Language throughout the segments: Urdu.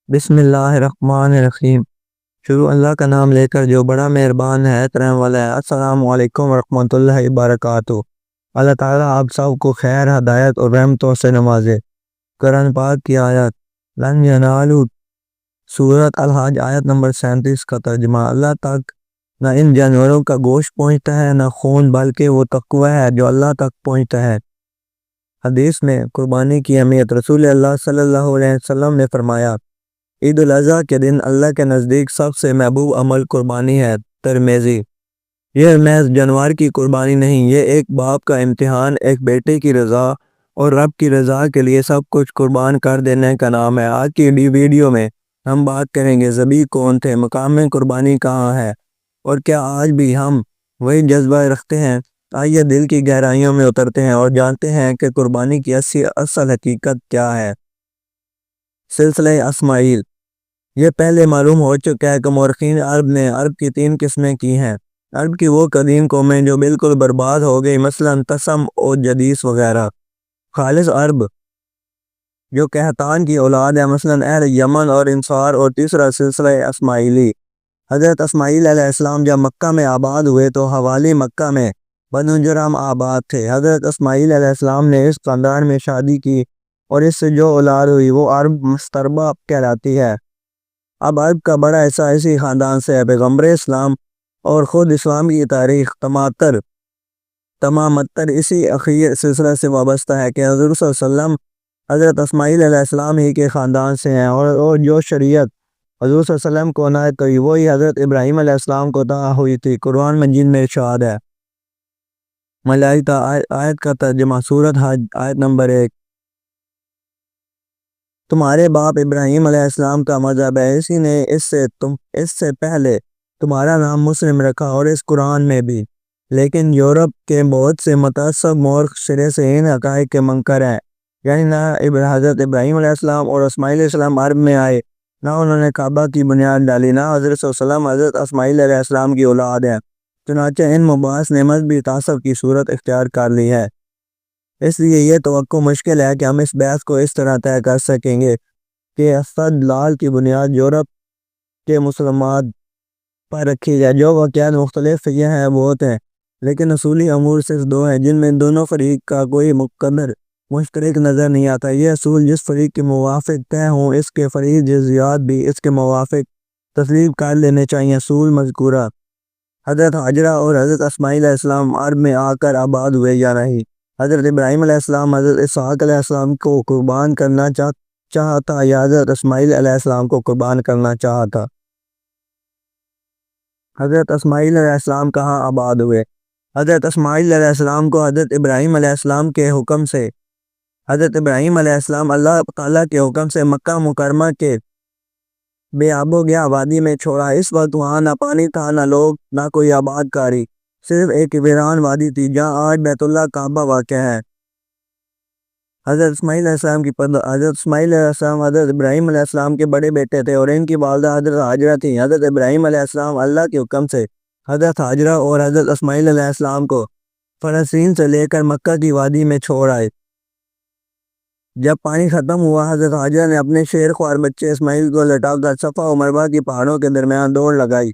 بسم اللہ الرحمن الرحیم۔ شروع اللہ کا نام لے کر جو بڑا مہربان ہے، کرم والا ہے۔ السلام علیکم ورحمۃ اللہ وبرکاتہ۔ اللہ تعالیٰ آپ سب کو خیر، ہدایت اور رحمتوں سے نوازے۔ قرآن پاک کی آیت لن ینالوا، سورۃ الحج آیت نمبر 37 کا ترجمہ۔ اللہ تک نہ ان جانوروں کا گوشت پہنچتا ہے نہ خون، بلکہ وہ تقوی ہے جو اللہ تک پہنچتا ہے۔ حدیث میں قربانی کی اہمیت۔ رسول اللہ صلی اللہ علیہ وسلم نے فرمایا، عید الاضحیٰ کے دن اللہ کے نزدیک سب سے محبوب عمل قربانی ہے۔ ترمذی۔ یہ محض جانور کی قربانی نہیں، یہ ایک باپ کا امتحان، ایک بیٹے کی رضا اور رب کی رضا کے لیے سب کچھ قربان کر دینے کا نام ہے۔ آج کی ویڈیو میں ہم بات کریں گے ذبیح کون تھے، مقام قربانی کہاں ہے، اور کیا آج بھی ہم وہی جذبہ رکھتے ہیں۔ آئیے دل کی گہرائیوں میں اترتے ہیں اور جانتے ہیں کہ قربانی کی اصل حقیقت کیا ہے۔ سلسلہ اسماعیل۔ یہ پہلے معلوم ہو چکا ہے کہ مورخین عرب نے عرب کی 3 قسمیں کی ہیں۔ عرب کی وہ قدیم قومیں جو بالکل برباد ہو گئی، مثلا تسم اور جدیس وغیرہ۔ خالص عرب جو قحطان کی اولاد ہے، مثلا اہل یمن اور انصار۔ اور تیسرا سلسلہ اسماعیلی۔ حضرت اسماعیل علیہ السلام جب مکہ میں آباد ہوئے تو حوالی مکہ میں بنو جرہم آباد تھے۔ حضرت اسماعیل علیہ السلام نے اس خاندان میں شادی کی اور اس سے جو اولاد ہوئی وہ عرب مستربہ کہلاتی ہے۔ اب عرب کا بڑا حصہ اسی خاندان سے ہے۔ پیغمبر اسلام اور خود اسلام کی تاریخ تمامتر اسی اخیر سلسلہ سے وابستہ ہے کہ حضور صلی اللہ علیہ وسلم حضرت اسماعیل علیہ السلام ہی کے خاندان سے ہیں، اور جو شریعت حضور صلی اللہ علیہ وسلم کو عنایت ہوئی وہی حضرت ابراہیم علیہ السلام کو عطا ہوئی تھی۔ قرآن مجید میں ارشاد ہے، ملائکہ آیت کا ترجمہ۔ سورۃ حج آیت نمبر 1۔ تمہارے باپ ابراہیم علیہ السلام کا مذہب ہے، اسی نے اس سے پہلے تمہارا نام مسلم رکھا، اور اس قرآن میں بھی۔ لیکن یورپ کے بہت سے متعصب مورخ سرے سے ان حقائق کے منکر ہیں، یعنی نہ حضرت ابراہیم علیہ السلام اور اسماعیل علیہ السلام عرب میں آئے، نہ انہوں نے کعبہ کی بنیاد ڈالی، نہ حضرت صلی اللہ علیہ وسلم حضرت اسماعیل علیہ السلام کی اولاد ہے۔ چنانچہ ان مباحث نے مذہبی تعصب کی صورت اختیار کر لی ہے۔ اس لیے یہ توقع مشکل ہے کہ ہم اس بحث کو اس طرح طے کر سکیں گے کہ استدلال کی بنیاد یورپ کے مسلمات پر رکھی جائے۔ جو واقعات مختلف یہ ہیں بہت ہیں، لیکن اصولی امور صرف 2 ہیں جن میں دونوں فریق کا کوئی مقدر مشترک نظر نہیں آتا۔ یہ اصول جس فریق کے موافق طے ہوں، اس کے فریق جزیات بھی اس کے موافق تسلیم کر لینے چاہیے۔ اصول مذکورہ حضرت حاجرہ اور حضرت اسماعیل علیہ السلام عرب میں آ کر آباد ہوئے یا نہیں؟ حضرت ابراہیم علیہ السلام حضرت اسحاق علیہ السلام کو قربان کرنا چاہتا یا حضرت اسماعیل علیہ السلام کو قربان کرنا چاہتا؟ حضرت اسماعیل علیہ السلام کہاں آباد ہوئے؟ حضرت اسماعیل علیہ السلام کو حضرت ابراہیم علیہ السلام کے حکم سے حضرت ابراہیم علیہ السلام اللہ تعالیٰ کے حکم سے مکہ مکرمہ کے بے آب و گیا وادی میں چھوڑا۔ اس وقت وہاں نہ پانی تھا، نہ لوگ، نہ کوئی آباد کاری، صرف ایک ویران وادی تھی جہاں آج بیت اللہ کعبہ واقع ہے۔ حضرت اسماعیل علیہ السلام حضرت اسماعیل علیہ السلام حضرت ابراہیم علیہ السلام کے بڑے بیٹے تھے اور ان کی والدہ حضرت حاجرہ تھیں۔ حضرت ابراہیم علیہ السلام اللہ کے حکم سے حضرت حاجرہ اور حضرت اسماعیل علیہ السلام کو فلسطین سے لے کر مکہ کی وادی میں چھوڑ آئے۔ جب پانی ختم ہوا، حضرت حاجرہ نے اپنے شیر خوار بچے اسماعیل کو لٹا کر صفا و مروہ کی پہاڑوں کے درمیان دوڑ لگائی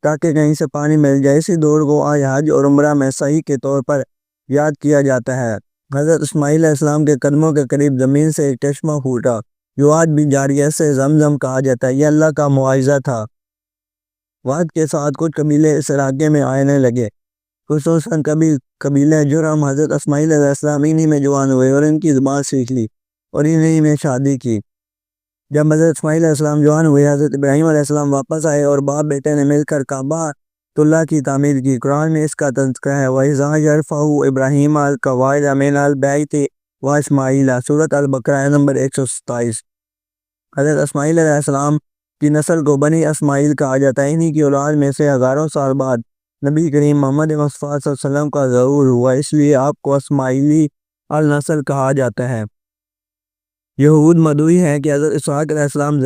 تاکہ کہیں سے پانی مل جائے۔ اسی دوڑ کو آج حج اور عمرہ میں سعی کے طور پر یاد کیا جاتا ہے۔ حضرت اسماعیل علیہ السلام کے قدموں کے قریب زمین سے ایک چشمہ پھوٹا جو آج بھی جاری ہے، اسے زمزم کہا جاتا ہے۔ یہ اللہ کا معجزہ تھا۔ وقت کے ساتھ کچھ قبیلے اس علاقے میں آنے لگے، خصوصاً قبیلہ جرہم۔ حضرت اسماعیل علیہ السلام انہی میں جوان ہوئے اور ان کی زبان سیکھ لی اور انہی میں شادی کی۔ جب حضرت اسماعیل علیہ السلام جوان ہوئے، حضرت ابراہیم علیہ السلام واپس آئے اور باپ بیٹے نے مل کر کعبہ اللہ کی تعمیر کی۔ قرآن میں اس کا تذکرہ ہے، وَإِذْ يَرْفَعُ إِبْرَاهِيمُ الْقَوَاعِدَ مِنَ الْبَيْتِ وَإِسْمَاعِيلُ، سورۃ البقرہ آیت نمبر 127۔ حضرت اسماعیل علیہ السلام کی نسل کو بنی اسماعیل کہا جاتا ہے۔ انہی کی اولاد میں سے ہزاروں سال بعد نبی کریم محمد مصطفیٰ صلی اللہ علیہ وسلم کا ظہور ہوا، اس لیے آپ کو اسماعیلی النسل کہا جاتا ہے۔ یہود مدعی ہیں کہ حضرت اسحاق علیہ السلام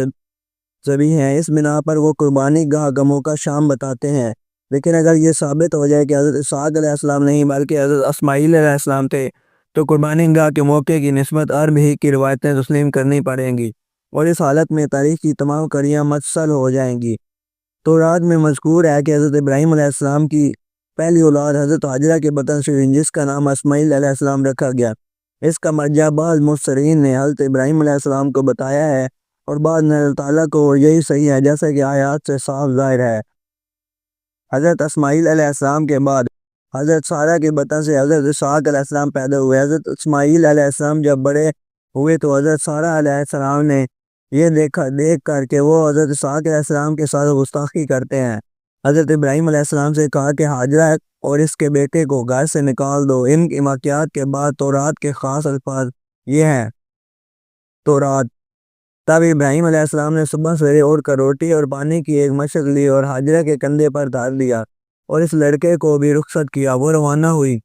ذبیح ہیں، اس بنا پر وہ قربانی گاہ کا موقع شام بتاتے ہیں۔ لیکن اگر یہ ثابت ہو جائے کہ حضرت اسحاق علیہ السلام نہیں بلکہ حضرت اسماعیل علیہ السلام تھے، تو قربانی گاہ کے موقع کی نسبت عرب ہی کی روایتیں تسلیم کرنی پڑیں گی اور اس حالت میں تاریخ کی تمام کڑیاں متصل ہو جائیں گی۔ تورات میں مذکور ہے کہ حضرت ابراہیم علیہ السلام کی پہلی اولاد حضرت حاجرہ کے بطن سے جس کا نام اسماعیل علیہ السلام رکھا گیا۔ اس کا مرجع بعض مفسرین نے حضرت ابراہیم علیہ السلام کو بتایا ہے اور بعض نے اللہ تعالیٰ کو، اور یہی صحیح ہے جیسا کہ آیات سے صاف ظاہر ہے۔ حضرت اسماعیل علیہ السلام کے بعد حضرت سارہ کے بطن سے حضرت اسحاق علیہ السلام پیدا ہوئے۔ حضرت اسماعیل علیہ السلام جب بڑے ہوئے تو حضرت سارہ علیہ السلام نے یہ دیکھ کر کہ وہ حضرت اسحاق علیہ السلام کے ساتھ گستاخی کرتے ہیں، حضرت ابراہیم علیہ السلام سے کہا کہ حاجرہ اور اس کے بیٹے کو گھر سے نکال دو۔ ان واقعات کے بعد تورات کے خاص الفاظ یہ ہیں۔ تورات: تب ابراہیم علیہ السلام نے صبح سویرے اٹھ کر روٹی اور پانی کی ایک مشق لی اور حاجرہ کے کندھے پر دھر دیا اور اس لڑکے کو بھی رخصت کیا۔ وہ روانہ ہوئی،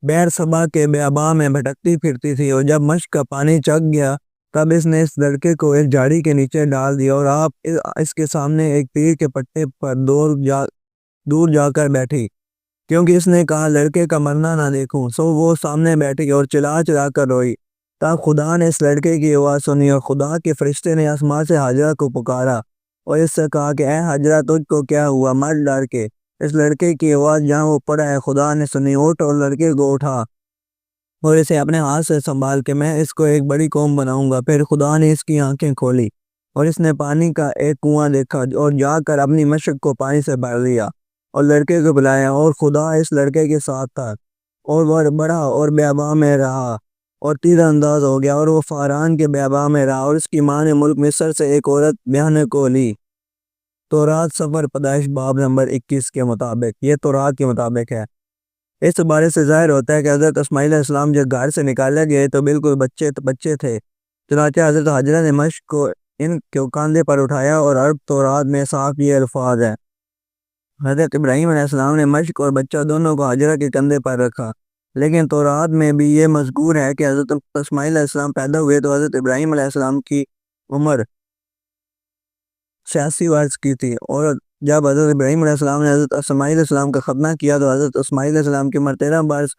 بیر صبا کے بیاباں میں بھٹکتی پھرتی تھی، اور جب مشق کا پانی چک گیا تب اس نے اس لڑکے کو ایک جھاڑی کے نیچے ڈال دیا اور آپ اس کے سامنے ایک پیر کے پٹے پر دور جا کر بیٹھی، کیونکہ اس نے کہا لڑکے کا مرنا نہ دیکھوں۔ سو وہ سامنے بیٹھی اور چلا چلا کر روئی۔ تب خدا نے اس لڑکے کی آواز سنی اور خدا کے فرشتے نے آسمان سے حاجرہ کو پکارا اور اس سے کہا کہ اے حاجرہ، تجھ کو کیا ہوا؟ مت ڈر کے۔ اس لڑکے کی آواز جہاں وہ پڑا ہے خدا نے سنی۔ اٹھ اور لڑکے کو اٹھا اور اسے اپنے ہاتھ سے سنبھال کے میں اس کو ایک بڑی قوم بناؤں گا۔ پھر خدا نے اس کی آنکھیں کھولی اور اس نے پانی کا ایک کنواں دیکھا اور جا کر اپنی مشق کو پانی سے بھر لیا اور لڑکے کو بلایا، اور خدا اس لڑکے کے ساتھ تھا اور وہ بڑا اور بیاباں میں رہا اور تیر انداز ہو گیا، اور وہ فاران کے بیاباں میں رہا، اور اس کی ماں نے ملک مصر سے ایک عورت بیانے کو لی۔ تورات سفر پیدائش باب نمبر 21 کے مطابق یہ تورات کے مطابق ہے۔ اس بارے سے ظاہر ہوتا ہے کہ حضرت اسماعیل علیہ السلام جب گھر سے نکالے گئے تو بالکل بچے تھے، چنانچہ حضرت حاجرہ نے مشق کو ان کے کاندھے پر اٹھایا، اور عرب تورات میں صاف یہ الفاظ ہیں۔ حضرت ابراہیم علیہ السلام نے مشق اور بچہ دونوں کو حاجرہ کے کندھے پر رکھا، لیکن تورات میں بھی یہ مذکور ہے کہ حضرت اسماعیل علیہ السلام پیدا ہوئے تو حضرت ابراہیم علیہ السلام کی عمر 86 برس کی تھی، اور جب حضرت ابراہیم علیہ السلام نے حضرت اسماعیل علیہ السلام کا ختنہ کیا تو حضرت اسماعیل علیہ السلام کی عمر 13 برس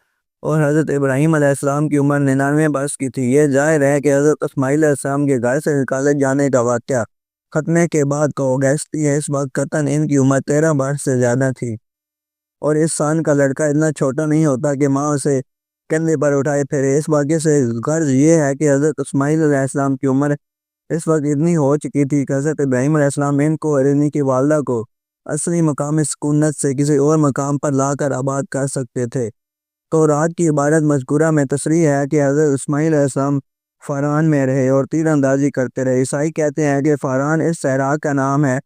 اور حضرت ابراہیم علیہ السلام کی عمر 99 برس کی تھی۔ یہ ظاہر ہے کہ حضرت اسماعیل علیہ السلام کے گھر سے نکالے جانے کا واقعہ ختنے کے بعد کا اوگسٹی ہے۔ اس وقت قطعاً ان کی عمر 13 برس سے زیادہ تھی، اور اس سان کا لڑکا اتنا چھوٹا نہیں ہوتا کہ ماں اسے کندھے پر اٹھائے پھرے۔ اس واقعے سے غرض یہ ہے کہ حضرت اسماعیل علیہ السلام کی عمر اس وقت اتنی ہو چکی تھی کہ حضرت ابراہیم علیہ السلام ان کو اور ان کی والدہ کو اصلی مقام سکونت سے کسی اور مقام پر لا کر آباد کر سکتے تھے۔ تورات کی عبارت مذکورہ میں تصریح ہے کہ حضرت اسماعیل علیہ السلام فاران میں رہے اور تیر اندازی کرتے رہے۔ عیسائی کہتے ہیں کہ فاران اس صحرا کا نام ہے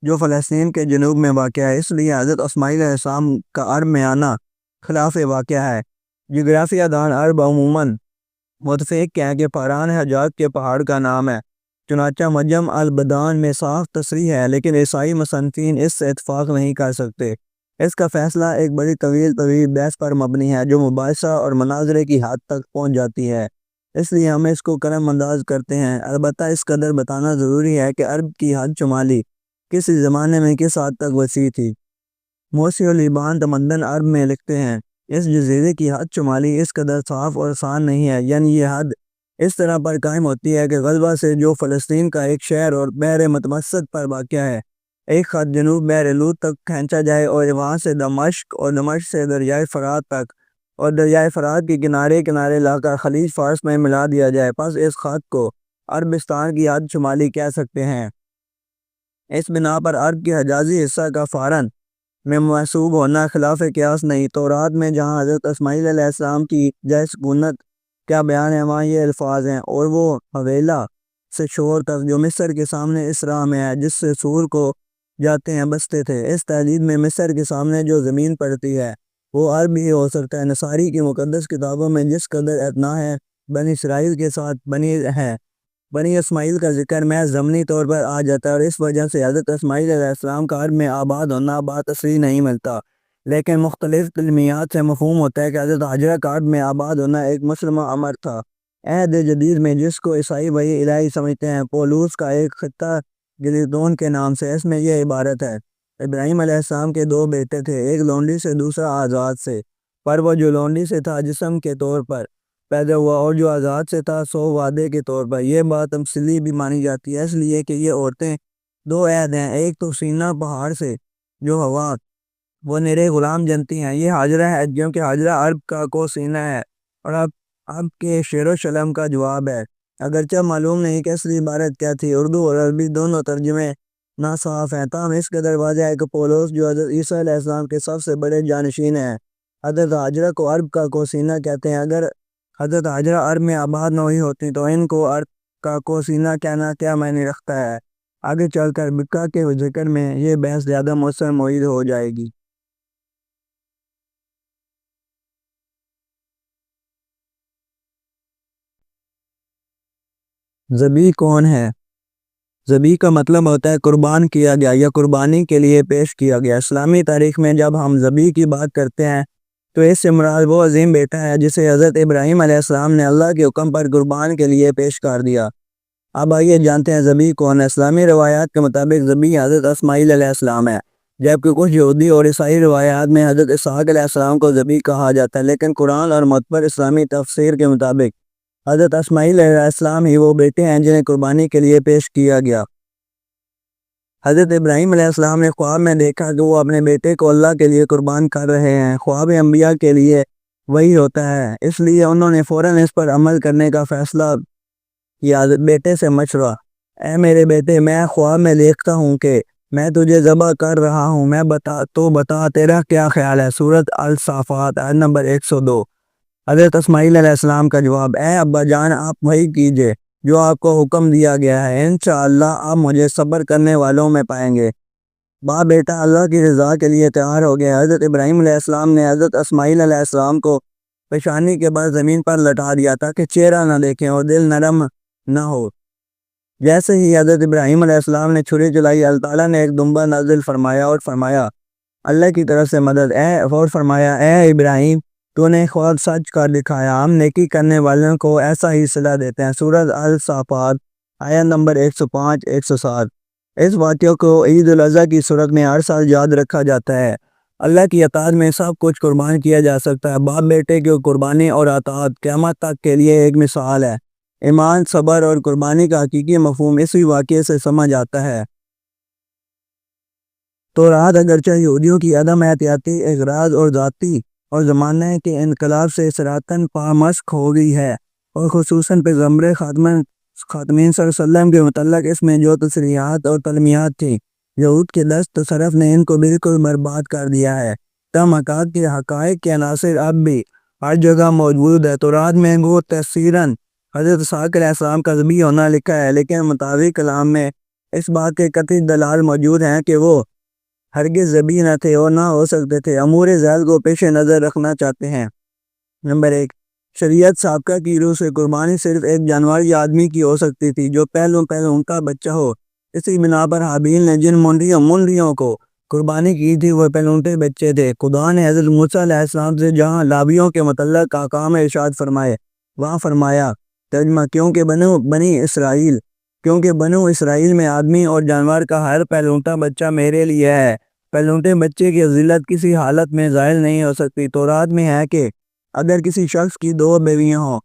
جو فلسطین کے جنوب میں واقع ہے، اس لیے حضرت اسماعیل علیہ السلام کا عرب میں آنا خلاف واقعہ ہے۔ جغرافیہ دان عرب عموماً متفق ہیں کہ فاران حجاز کے پہاڑ کا نام ہے، چنانچہ مجم البلدان میں صاف تصریح ہے، لیکن عیسائی مصنفین اس سے اتفاق نہیں کر سکتے۔ اس کا فیصلہ ایک بڑی طویل بحث پر مبنی ہے جو مباحثہ اور مناظرے کی حد تک پہنچ جاتی ہے، اس لیے ہم اس کو قلم انداز کرتے ہیں۔ البتہ اس قدر بتانا ضروری ہے کہ عرب کی حد شمالی کسی زمانے میں کس حد تک وسیع تھی۔ موسی و لیبان تمدن عرب میں لکھتے ہیں اس جزیرے کی حد شمالی اس قدر صاف اور آسان نہیں ہے، یعنی یہ حد اس طرح پر قائم ہوتی ہے کہ غزوہ سے جو فلسطین کا ایک شہر اور بحر متوسط پر واقع ہے ایک خط جنوب بحر لوط تک کھینچا جائے اور وہاں سے دمشق اور دمشق سے دریائے فرات تک اور دریائے فرات کے کنارے کنارے لا کر خلیج فارس میں ملا دیا جائے، پس اس خط کو عربستان کی حد شمالی کہہ سکتے ہیں۔ اس بنا پر عرب کے حجازی حصہ کا فارن میں محسوب ہونا خلاف قیاس نہیں۔ تورات میں جہاں حضرت اسماعیل علیہ السلام کی جائے سکونت کیا بیان ہے وہاں یہ الفاظ ہیں، اور وہ حویلا سے شور تک جو مصر کے سامنے اسرا میں ہے جس سے سور کو جاتے ہیں بستے تھے۔ اس تحدید میں مصر کے سامنے جو زمین پڑتی ہے وہ عرب ہی ہو سکتا ہے۔ نصاری کی مقدس کتابوں میں جس قدر اعتنا ہے بنی اسرائیل کے ساتھ بنی اسماعیل کا ذکر محض ضمنی طور پر آ جاتا ہے، اور اس وجہ سے حضرت اسماعیل علیہ السلام کا عرب میں آباد ہونا بات اصلی نہیں ملتا، لیکن مختلف علمیات سے مفہوم ہوتا ہے کہ حضرت حاجرہ کا عرب میں آباد ہونا ایک مسلمہ امر تھا۔ عہد جدید میں جس کو عیسائی وحی الہی سمجھتے ہیں، پولوس کا ایک خطہ گلیدون کے نام سے، اس میں یہ عبارت ہے: ابراہیم علیہ السلام کے دو بیٹے تھے، ایک لونڈی سے دوسرا آزاد سے، پر وہ جو لونڈی سے تھا جسم کے طور پر پیدا ہوا اور جو آزاد سے تھا سو وعدے کے طور پر۔ یہ بات تمثیلی بھی مانی جاتی ہے اس لیے کہ یہ عورتیں دو عہد ہیں، ایک تو سینہ پہاڑ سے جو ہوا وہ نرے غلام جنتی ہیں، یہ حاجرہ ہے کیونکہ حاجرہ عرب کا کو سینہ ہے، اور اب کے شعر و شلم کا جواب ہے۔ اگرچہ معلوم نہیں کہ اصلی عبارت کیا تھی، اردو اور عربی دونوں ترجمے ناصاف ہیں، تاہم اس قدر واضح ہے کہ پولس جو حضرت عیسیٰ علیہ السلام کے سب سے بڑے جانشین ہیں، حضرت حاجرہ کو عرب کا کو سینہ کہتے ہیں۔ اگر حضرت حاجرہ عرب میں آباد نہ ہوئی ہوتی تو ان کو عرب کا کو سینہ کہنا کیا معنی رکھتا ہے؟ آگے چل کر بکا کے ذکر میں یہ بحث زیادہ مؤثر معید ہو جائے گی۔ ذبیح کون ہے؟ ذبیح کا مطلب ہوتا ہے قربان کیا گیا یا قربانی کے لیے پیش کیا گیا۔ اسلامی تاریخ میں جب ہم ذبیح کی بات کرتے ہیں تو اس سے مراد وہ عظیم بیٹا ہے جسے حضرت ابراہیم علیہ السلام نے اللہ کے حکم پر قربان کے لیے پیش کر دیا۔ اب آئیے جانتے ہیں ذبیح کون ہے۔ اسلامی روایات کے مطابق ذبیح حضرت اسماعیل علیہ السلام ہے، جبکہ کچھ یہودی اور عیسائی روایات میں حضرت اسحاق علیہ السلام کو ذبیح کہا جاتا ہے، لیکن قرآن اور معتبر اسلامی تفسیر کے مطابق حضرت اسماعیل علیہ السلام ہی وہ بیٹے ہیں جنہیں قربانی کے لیے پیش کیا گیا۔ حضرت ابراہیم علیہ السلام نے خواب میں دیکھا کہ وہ اپنے بیٹے کو اللہ کے لیے قربان کر رہے ہیں۔ خواب انبیاء کے لیے وہی ہوتا ہے، اس لیے انہوں نے فوراً اس پر عمل کرنے کا فیصلہ کیا۔ بیٹے سے مشورہ: اے میرے بیٹے، میں خواب میں دیکھتا ہوں کہ میں تجھے ذبح کر رہا ہوں، تو بتا تیرا کیا خیال ہے؟ سورۃ الصافات آیت نمبر 102۔ حضرت اسماعیل علیہ السلام کا جواب: اے ابا جان، آپ وہی کیجئے جو آپ کو حکم دیا گیا ہے، انشاءاللہ آپ مجھے صبر کرنے والوں میں پائیں گے۔ باپ بیٹا اللہ کی رضا کے لیے تیار ہو گئے۔ حضرت ابراہیم علیہ السلام نے حضرت اسماعیل علیہ السلام کو پیشانی کے بعد زمین پر لٹا دیا تاکہ چہرہ نہ دیکھیں اور دل نرم نہ ہو۔ جیسے ہی حضرت ابراہیم علیہ السلام نے چھری چلائی، اللہ تعالیٰ نے ایک دمبا نازل فرمایا اور فرمایا اللہ کی طرف سے مدد۔ اور فرمایا اے ابراہیم، تو نے خواب سچ کر دکھایا، ہم نیکی کرنے والوں کو ایسا ہی صلہ دیتے ہیں۔ سورۃ الصافات آیت نمبر 105 107۔ اس واقعے کو عید الاضحیٰ کی صورت میں ہر سال یاد رکھا جاتا ہے۔ اللہ کی اطاعت میں سب کچھ قربان کیا جا سکتا ہے۔ باپ بیٹے کی قربانی اور اطاعت قیامت تک کے لیے ایک مثال ہے۔ ایمان، صبر اور قربانی کا حقیقی مفہوم اسی واقعے سے سمجھ آتا ہے۔ تورات اگرچہ یہودیوں کی عدم احتیاطی اغراض اور ذاتی اور زمانے کے انقلاب سے سراپاً پامشق ہو گئی ہے، اور خصوصاً پیغمبر خاتمین صلی اللہ علیہ وسلم کے متعلق اس میں جو تصریحات اور تعلیمات تھیں، یہود کے دست تصرف نے ان کو بالکل برباد کر دیا ہے۔ تاہم حقائق کے عناصر اب بھی ہر جگہ موجود ہے۔ تورات میں گو تفصیلاً حضرت اسحاق علیہ السلام کا ذبیح ہونا لکھا ہے، لیکن مطابق کلام میں اس بات کے قطعی دلائل موجود ہیں کہ وہ ہرگز ذبیح نہ تھے اور نہ ہو سکتے تھے۔ امور ذیل کو پیش نظر رکھنا چاہتے ہیں۔ نمبر 1، شریعت سابقہ کی روح سے قربانی صرف ایک جانور یا آدمی کی ہو سکتی تھی جو پہلوں ان کا بچہ ہو۔ اسی بنا پر حابیل نے جن منڈیوں کو قربانی کی تھی وہ پہلونٹے بچے تھے۔ خدا نے حضرت موسیٰ علیہ السلام سے جہاں لاویوں کے متعلق احکام ارشاد فرمائے، وہاں فرمایا ترجمہ: کیونکہ بنو اسرائیل میں آدمی اور جانور کا ہر پہلونٹا بچہ میرے لیے ہے۔ پہلونٹے بچے کی فضیلت کسی حالت میں ظاہر نہیں ہو سکتی۔ تورات میں ہے کہ اگر کسی شخص کی دو بیویاں ہوں،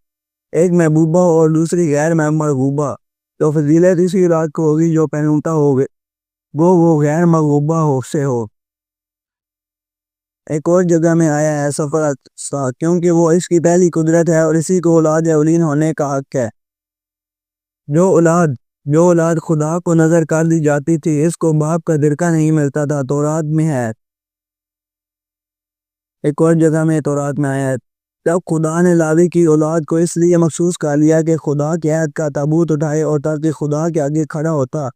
ایک محبوبہ ہو اور دوسری غیر محبوبہ، تو فضیلت اسی رات کو ہوگی جو پہلونٹا ہوگے وہ غیر محبوبہ سے ہو۔ ایک اور جگہ میں آیا ہے سفر، کیونکہ وہ اس کی پہلی قدرت ہے اور اسی کو اولاد اولین ہونے کا حق ہے۔ جو اولاد خدا کو نظر کر دی جاتی تھی اس کو باپ کا درکہ نہیں ملتا تھا۔ تورات میں ہے۔ ایک اور جگہ میں تورات میں آیا ہے، تب خدا نے لاوی کی اولاد کو اس لیے مخصوص کر لیا کہ خدا کے عہد کا تابوت اٹھائے اور تاکہ خدا کے آگے کھڑا ہوتا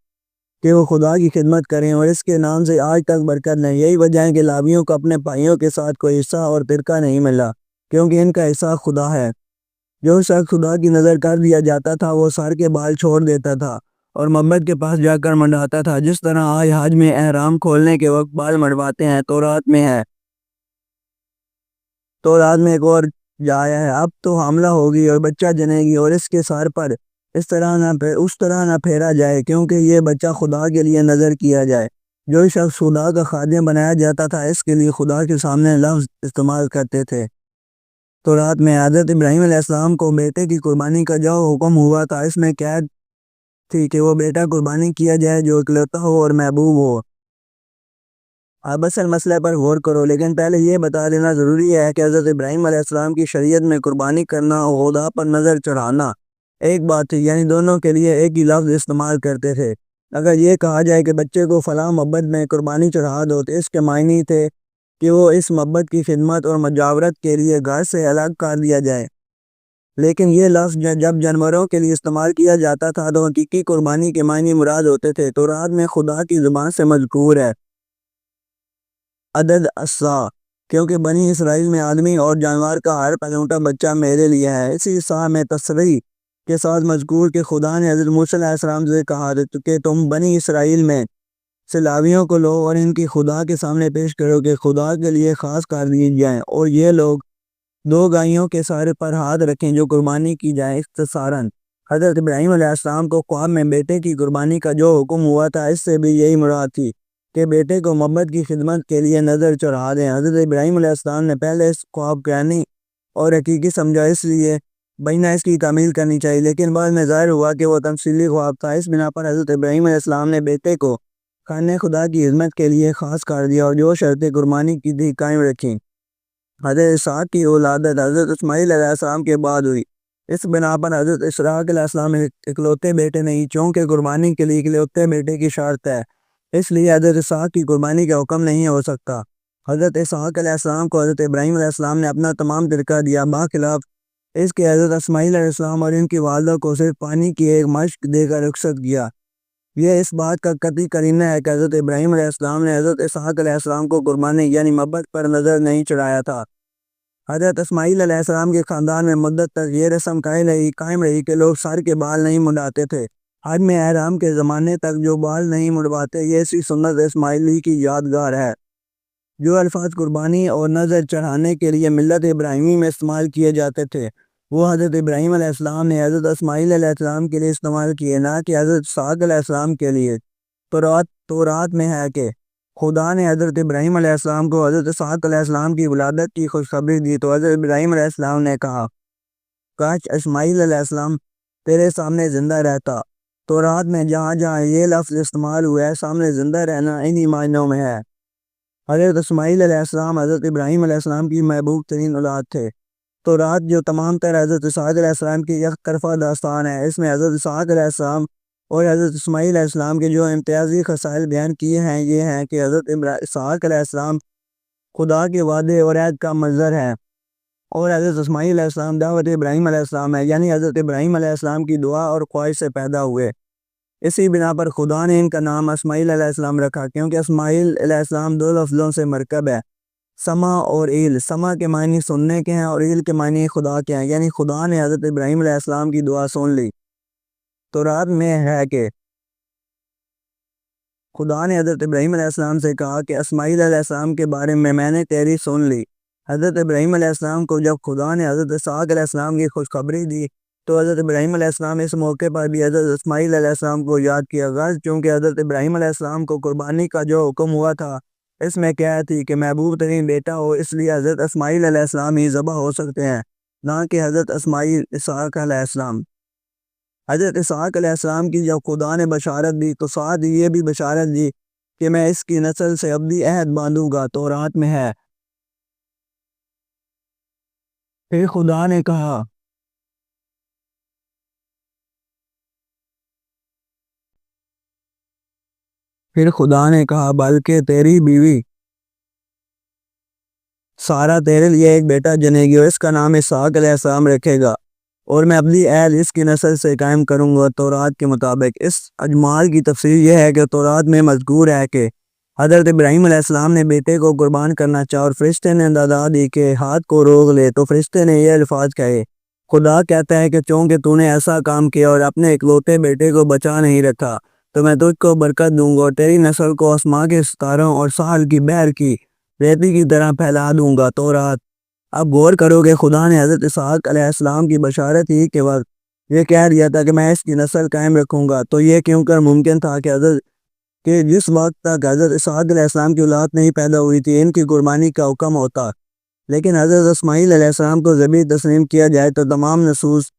کہ وہ خدا کی خدمت کریں، اور اس کے نام سے آج تک برکت نہیں۔ یہی وجہ ہے کہ لاویوں کو اپنے بھائیوں کے ساتھ کوئی حصہ اور ترکہ نہیں ملا، کیونکہ ان کا حصہ خدا ہے۔ جو شخص خدا کی نظر کر دیا جاتا تھا وہ سر کے بال چھوڑ دیتا تھا اور معبد کے پاس جا کر منڈاتا تھا، جس طرح آج حج میں احرام کھولنے کے وقت بال منڈواتے ہیں۔ تورات میں ہے۔ تورات میں ایک اور آیا ہے، اب تو حاملہ ہوگی اور بچہ جنے گی اور اس کے سر پر اس طرح نہ پھیرا جائے، کیونکہ یہ بچہ خدا کے لیے نظر کیا جائے۔ جو شخص خدا کا خادم بنایا جاتا تھا اس کے لیے خدا کے سامنے لفظ استعمال کرتے تھے۔ تو رات میں حضرت ابراہیم علیہ السلام کو بیٹے کی قربانی کا جو حکم ہوا تھا، اس میں قید تھی کہ وہ بیٹا قربانی کیا جائے جو اکلوتا ہو اور محبوب ہو۔ اب اصل مسئلہ پر غور کرو، لیکن پہلے یہ بتا دینا ضروری ہے کہ حضرت ابراہیم علیہ السلام کی شریعت میں قربانی کرنا اور خدا پر نظر چڑھانا ایک بات تھی، یعنی دونوں کے لیے ایک ہی لفظ استعمال کرتے تھے۔ اگر یہ کہا جائے کہ بچے کو فلاں محبت میں قربانی چڑھا دو تو اس کے معنی تھے کہ وہ اس محبت کی خدمت اور مجاورت کے لیے گھر سے الگ کر دیا جائے، لیکن یہ لفظ جب جانوروں کے لیے استعمال کیا جاتا تھا تو حقیقی قربانی کے معنی مراد ہوتے تھے۔ تورات میں خدا کی زبان سے مذکور ہے عدد السا، کیونکہ بنی اسرائیل میں آدمی اور جانور کا ہر پلوٹا بچہ میرے لیے ہے۔ اسی سا میں تصریح کے ساتھ مذکور کہ خدا نے حضرت موسیٰ علیہ السلام سے کہا کہ تم بنی اسرائیل میں سے لاویوں کو لو اور ان کی خدا کے سامنے پیش کرو کہ خدا کے لیے خاص کر دی جائیں، اور یہ لوگ 2 گائیوں کے سارے پر ہاتھ رکھیں جو قربانی کی جائے۔ اختصاراً حضرت ابراہیم علیہ السلام کو خواب میں بیٹے کی قربانی کا جو حکم ہوا تھا، اس سے بھی یہی مراد تھی کہ بیٹے کو محبت کی خدمت کے لیے نظر چڑھا دیں۔ حضرت ابراہیم علیہ السلام نے پہلے اس خواب کو یعنی اور حقیقی سمجھا، اس لیے بینہ اس کی تعمیل کرنی چاہیے، لیکن بعد میں ظاہر ہوا کہ وہ تمثیلی خواب تھا۔ اس بنا پر حضرت ابراہیم علیہ السلام نے بیٹے کو خانہ خدا کی خدمت کے لیے خاص کر دیا اور جو شرط قربانی کی تھی قائم رکھیں۔ حضرت اسحاق کی ولادت حضرت اسماعیل علیہ السلام کے بعد ہوئی۔ اس بنا پر حضرت اسحاق علیہ السلام اکلوتے بیٹے نہیں، چونکہ قربانی کے لیے اکلوتے بیٹے کی شرط ہے، اس لیے حضرت اسحاق کی قربانی کا حکم نہیں ہو سکتا۔ حضرت اسحاق علیہ السلام کو حضرت ابراہیم علیہ السلام نے اپنا تمام طریقہ دیا، باخلاف اس کے حضرت اسماعیل علیہ السلام اور ان کی والدہ کو صرف پانی کی ایک مشق دے کر رخصت کیا۔ یہ اس بات کا قطعی قرینہ ہے کہ حضرت ابراہیم علیہ السلام نے حضرت اسحاق علیہ السلام کو قربانی یعنی محبت پر نظر نہیں چڑھایا تھا۔ حضرت اسماعیل علیہ السلام کے خاندان میں مدت تک یہ رسم قائم رہی کہ لوگ سر کے بال نہیں منڈاتے تھے۔ حج میں احرام کے زمانے تک جو بال نہیں منڈواتے، یہ اسی سنت اسماعیلی کی یادگار ہے۔ جو الفاظ قربانی اور نظر چڑھانے کے لیے ملت ابراہیمی میں استعمال کیے جاتے تھے، وہ حضرت ابراہیم علیہ السلام نے حضرت اسماعیل علیہ السلام کے لیے استعمال کیے، نہ کہ حضرت اسحاق علیہ السلام کے لیے۔ تورات میں ہے کہ خدا نے حضرت ابراہیم علیہ السلام کو حضرت اسحاق علیہ السلام کی ولادت کی خوشخبری دی تو حضرت ابراہیم علیہ السلام نے کہا، کاش اسماعیل علیہ السلام تیرے سامنے زندہ رہتا۔ تورات میں جہاں جہاں یہ لفظ استعمال ہوا ہے، سامنے زندہ رہنا انہی معنوں میں ہے۔ حضرت اسماعیل علیہ السلام حضرت ابراہیم علیہ السلام کی محبوب ترین اولاد تھے۔ تورات جو تمام تر حضرت اسحاق علیہ السلام کی یک طرفہ داستان ہے، اس میں حضرت اسحاق علیہ السلام اور حضرت اسماعیل علیہ السلام کے جو امتیازی خصائل بیان کیے ہیں، یہ ہیں کہ حضرت اسحاق علیہ السلام خدا کے وعدے اور عہد کا منظر ہے، اور حضرت اسماعیل علیہ السلام دعوت ابراہیم علیہ السلام ہے، یعنی حضرت ابراہیم علیہ السلام کی دعا اور خواہش سے پیدا ہوئے۔ اسی بنا پر خدا نے ان کا نام اسماعیل علیہ السلام رکھا، کیونکہ اسماعیل علیہ السلام 2 لفظوں سے مرکب ہے، سما اور ایل۔ سما کے معنی سننے کے ہیں اور ایل کے معنی خدا کے ہیں، یعنی خدا نے حضرت ابراہیم علیہ السلام کی دعا سن لی۔ تورات میں ہے کہ خدا نے حضرت ابراہیم علیہ السلام سے کہا کہ اسماعیل علیہ السلام کے بارے میں نے تیری سن لی۔ حضرت ابراہیم علیہ السلام کو جب خدا نے حضرت اسحاق علیہ السلام کی خوشخبری دی تو حضرت ابراہیم علیہ السلام اس موقع پر بھی حضرت اسماعیل علیہ السلام کو یاد کیا، غرض چونکہ حضرت ابراہیم علیہ السلام کو قربانی کا جو حکم ہوا تھا، اس میں کیا تھی کہ محبوب ترین بیٹا ہو، اس لیے حضرت اسماعیل علیہ السلام ہی ذبح ہو سکتے ہیں، نہ کہ حضرت اسحاق علیہ السلام۔ حضرت اسحاق علیہ السلام کی جب خدا نے بشارت دی تو ساتھ یہ بھی بشارت دی کہ میں اس کی نسل سے ابدی عہد باندھوں گا۔ تورات میں ہے، پھر خدا نے کہا، بلکہ تیری بیوی سارہ تیرے لیے ایک بیٹا جنے گی اور اس کا نام اسحاق علیہ السلام رکھے گا، اور میں اپنی عہد اس کی نسل سے قائم کروں گا۔ تورات کے مطابق اس اجمال کی تفسیر یہ ہے کہ تورات میں مذکور ہے کہ حضرت ابراہیم علیہ السلام نے بیٹے کو قربان کرنا چاہا اور فرشتے نے دادا دی کہ ہاتھ کو روک لے، تو فرشتے نے یہ الفاظ کہے، خدا کہتا ہے کہ چونکہ تو نے ایسا کام کیا اور اپنے اکلوتے بیٹے کو بچا نہیں رکھا، تو میں تجھ کو برکت دوں گا اور تیری نسل کو آسمان کے ستاروں اور ساحل کی بحر کی ریتی کی طرح پھیلا دوں گا۔ تورات۔ اب غور کرو کہ خدا نے حضرت اسحاق علیہ السلام کی بشارت ہی کے وقت یہ کہہ دیا تھا کہ میں اس کی نسل قائم رکھوں گا، تو یہ کیوں کر ممکن تھا کہ جس وقت تک حضرت اسحاق علیہ السلام کی اولاد نہیں پیدا ہوئی تھی، ان کی قربانی کا حکم ہوتا۔ لیکن حضرت اسماعیل علیہ السلام کو ذبیح تسلیم کیا جائے تو تمام نصوص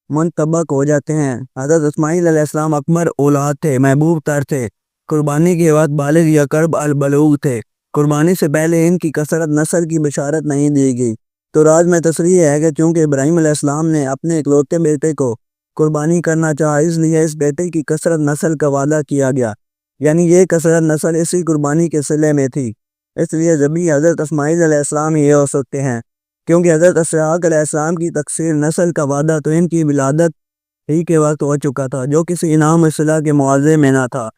منطبق ہو جاتے ہیں۔ حضرت اسماعیل علیہ السلام اکمل اولاد تھے، محبوب تر تھے، قربانی کے وقت بالغ یا قرب البلوغ تھے۔ قربانی سے پہلے ان کی کثرت نسل کی بشارت نہیں دی گئی۔ تورات میں تصریح ہے کہ چونکہ ابراہیم علیہ السلام نے اپنے اکلوتے بیٹے کو قربانی کرنا چاہا، اس لیے اس بیٹے کی کثرت نسل کا وعدہ کیا گیا، یعنی یہ کثرت نسل اسی قربانی کے صلے میں تھی۔ اس لیے ذبیح حضرت اسماعیل علیہ السلام ہی ہو سکتے ہیں، کیونکہ حضرت اسحاق علیہ السلام کی تکثیر نسل کا وعدہ تو ان کی ولادت ہی کے وقت ہو چکا تھا، جو کسی انعام اصلاح کے معاوضے میں نہ تھا۔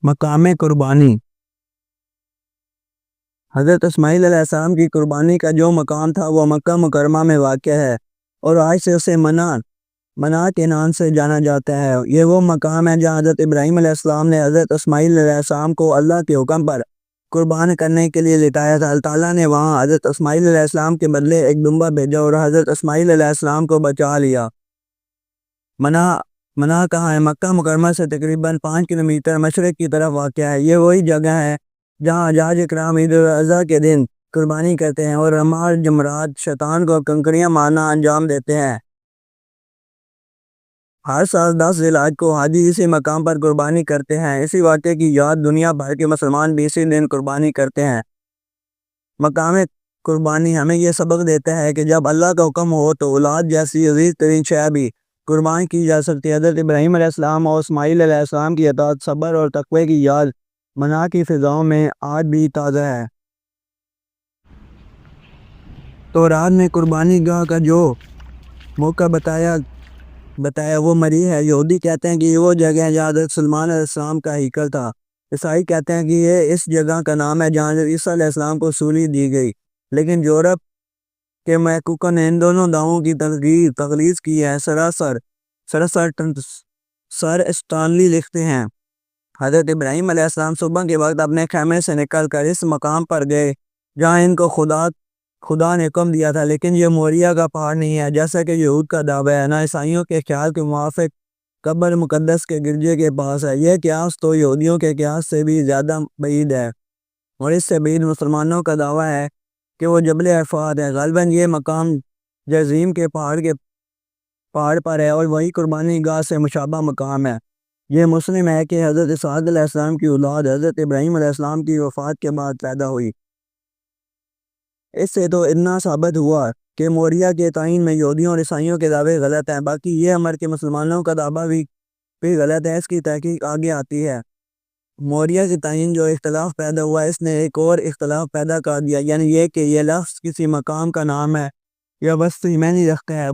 مقام قربانی۔ حضرت اسماعیل علیہ السلام کی قربانی کا جو مقام تھا وہ مکہ مکرمہ میں واقع ہے، اور آج سے اسے منا کے نام سے جانا جاتا ہے۔ یہ وہ مقام ہے جہاں حضرت ابراہیم علیہ السلام نے حضرت اسماعیل علیہ السلام کو اللہ کے حکم پر قربان کرنے کے لیے لٹایا تھا۔ اللہ تعالیٰ نے وہاں حضرت اسماعیل علیہ السلام کے بدلے ایک دمبا بھیجا اور حضرت اسماعیل علیہ السلام کو بچا لیا۔ منا کہاں ہے؟ مکہ مکرمہ سے تقریباً 5 کلومیٹر مشرق کی طرف واقع ہے۔ یہ وہی جگہ ہے جہاں حجاج اکرام عید الاضحیٰ کے دن قربانی کرتے ہیں اور رمال جمرات شیطان کو کنکریاں مارنا انجام دیتے ہیں۔ ہر سال 10 ذی الحجہ کو حاجی اسی مقام پر قربانی کرتے ہیں۔ اسی واقعے کی یاد دنیا بھر کے مسلمان بھی اسی دن قربانی کرتے ہیں۔ مقام قربانی ہمیں یہ سبق دیتا ہے کہ جب اللہ کا حکم ہو تو اولاد جیسی عزیز ترین شے بھی قربان کی جا سکتی ہے۔ حضرت ابراہیم علیہ السلام اور اسماعیل علیہ السلام کی اطاعت، صبر اور تقوی کی یاد منا کی فضاؤں میں آج بھی تازہ ہے۔ تورات میں قربانی گاہ کا جو موقع بتایا وہ مری ہے۔ یہودی کہتے ہیں کہ یہ وہ جگہ ہے جہاں حضرت سلیمان علیہ السلام کا ہیکل تھا۔ عیسائی کہتے ہیں کہ یہ اس جگہ کا نام ہے جہاں حضرت عیسیٰ علیہ السلام کو سولی دی گئی، لیکن یورپ کے محققوں نے ان دونوں دعووں کی تغلیظ کی ہے۔ سر اسٹانلی لکھتے ہیں، حضرت ابراہیم علیہ السلام صبح کے وقت اپنے خیمے سے نکل کر اس مقام پر گئے جہاں ان کو خدا نے حکم دیا تھا، لیکن یہ موریہ کا پہاڑ نہیں ہے جیسا کہ یہود کا دعویٰ ہے، نہ عیسائیوں کے خیال کے موافق قبر مقدس کے گرجے کے پاس ہے۔ یہ قیاس تو یہودیوں کے قیاس سے بھی زیادہ بعید ہے، اور اس سے بعید مسلمانوں کا دعویٰ ہے کہ وہ جبل عرفات ہے۔ غالباً یہ مقام جرزیم کے پہاڑ پر ہے اور وہی قربانی گاہ سے مشابہ مقام ہے۔ یہ مسلم ہے کہ حضرت اسحاق علیہ السلام کی اولاد حضرت ابراہیم علیہ السلام کی وفات کے بعد پیدا ہوئی۔ اس سے تو اتنا ثابت ہوا کہ موریہ کے تعین میں یہودیوں اور عیسائیوں کے دعوے غلط ہیں، باقی یہ امر کے مسلمانوں کا دعویٰ بھی غلط ہے۔ اس کی تحقیق آگے آتی ہے۔ موریہ کے تعین جو اختلاف پیدا ہوا، اس نے ایک اور اختلاف پیدا کر دیا، یعنی یہ کہ یہ لفظ کسی مقام کا نام ہے یا وصفی معنی رکھتا ہے۔